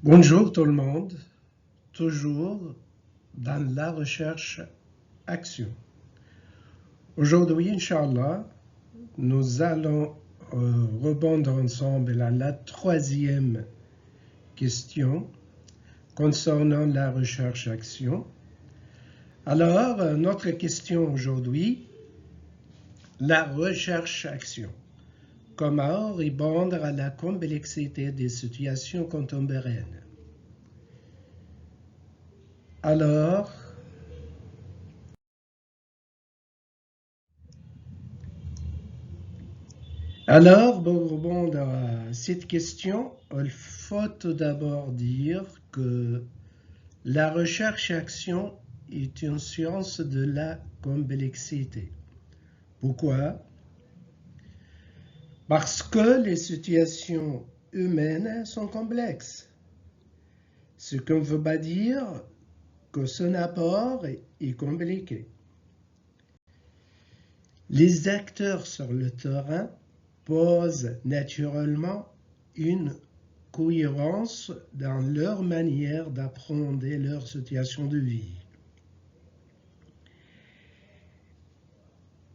Bonjour tout le monde, toujours dans la recherche-action. Aujourd'hui, Inch'Allah, nous allons rebondir ensemble à la troisième question concernant la recherche-action. Alors, notre question aujourd'hui, la recherche-action. Comment répondre à la complexité des situations contemporaines? Alors, pour répondre à cette question, il faut tout d'abord dire que la recherche-action est une science de la complexité. Pourquoi? Parce que les situations humaines sont complexes. Ce qui ne veut pas dire que son apport est compliqué. Les acteurs sur le terrain posent naturellement une cohérence dans leur manière d'appréhender leur situation de vie.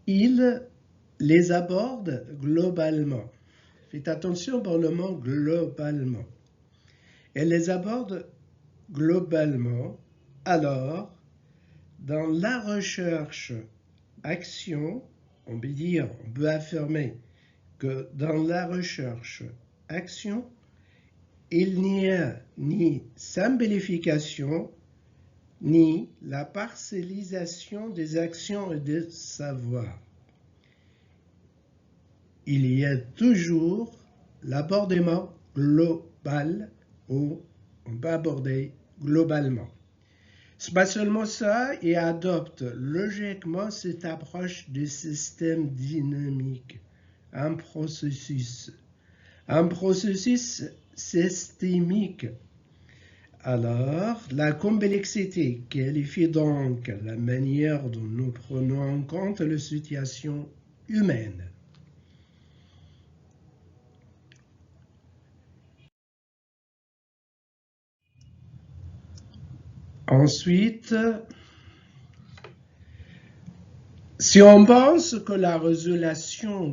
Ils les abordent globalement. Faites attention pour le mot globalement. Ils les abordent globalement. Alors, dans la recherche-action, on peut affirmer que dans la recherche-action, il n'y a ni simplification, ni la parcellisation des actions et des savoirs. Il y a toujours l'abordement global où on peut aborder globalement. C'est pas seulement ça, il adopte logiquement cette approche du système dynamique, un processus systémique. Alors, la complexité qualifie donc la manière dont nous prenons en compte les situations humaines. Ensuite, si on pense que la résolution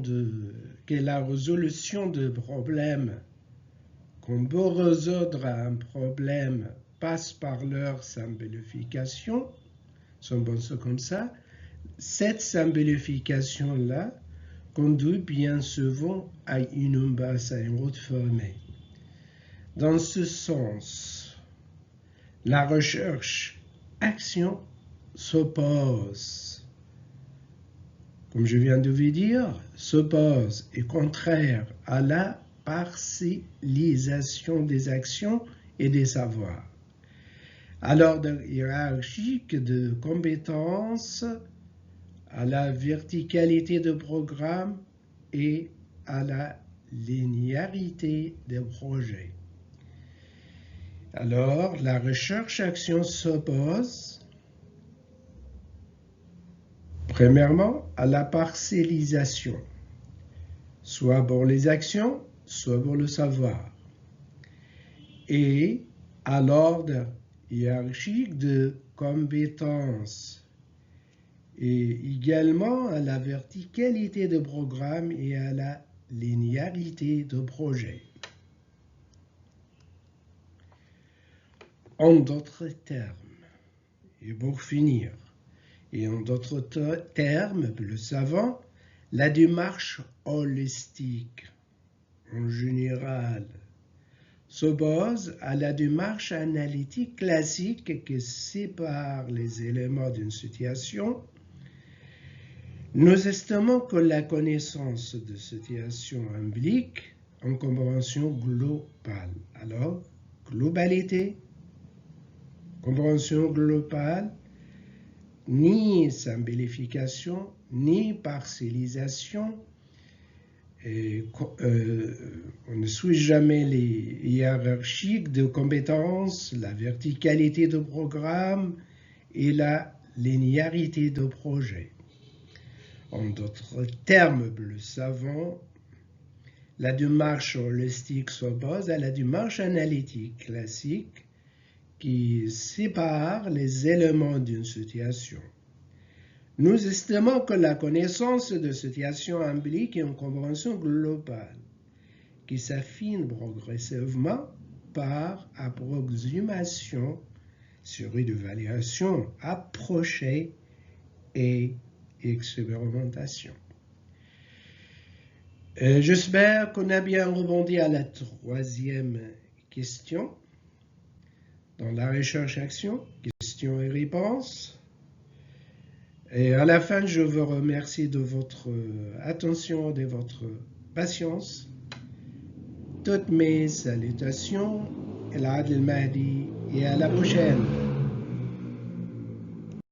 de problèmes, qu'on peut résoudre un problème, passe par leur simplification, si on pense comme ça, cette simplification-là conduit bien souvent à une impasse, à une route fermée. Dans ce sens, la recherche-action s'oppose, comme je viens de vous dire, s'oppose et contraire à la parcellisation des actions et des savoirs, à l'ordre hiérarchique de compétences, à la verticalité de programme et à la linéarité des projets. Alors, la recherche-action s'oppose, premièrement, à la parcellisation, soit pour les actions, soit pour le savoir, et à l'ordre hiérarchique de compétences, et également à la verticalité de programme et à la linéarité de projet. En d'autres termes, et pour finir, et en d'autres termes, plus savants, la démarche holistique, en général, s'oppose à la démarche analytique classique qui sépare les éléments d'une situation. Nous estimons que la connaissance de situation implique une compréhension globale. Alors, globalité, compréhension globale, ni simplification, ni parcellisation. On ne suit jamais les hiérarchiques de compétences, la verticalité de programme et la linéarité de projet. En d'autres termes plus savants, La démarche holistique s'oppose à la démarche analytique classique qui sépare les éléments d'une situation. Nous estimons que la connaissance de situation implique une compréhension globale qui s'affine progressivement par approximation, série d'évaluation approchée et expérimentation. J'espère qu'on a bien rebondi à la troisième question dans la recherche-action, questions et réponses. Et à la fin, je vous remercie de votre attention, de votre patience. Toutes mes salutations, El Adel Mahdi, et à la prochaine.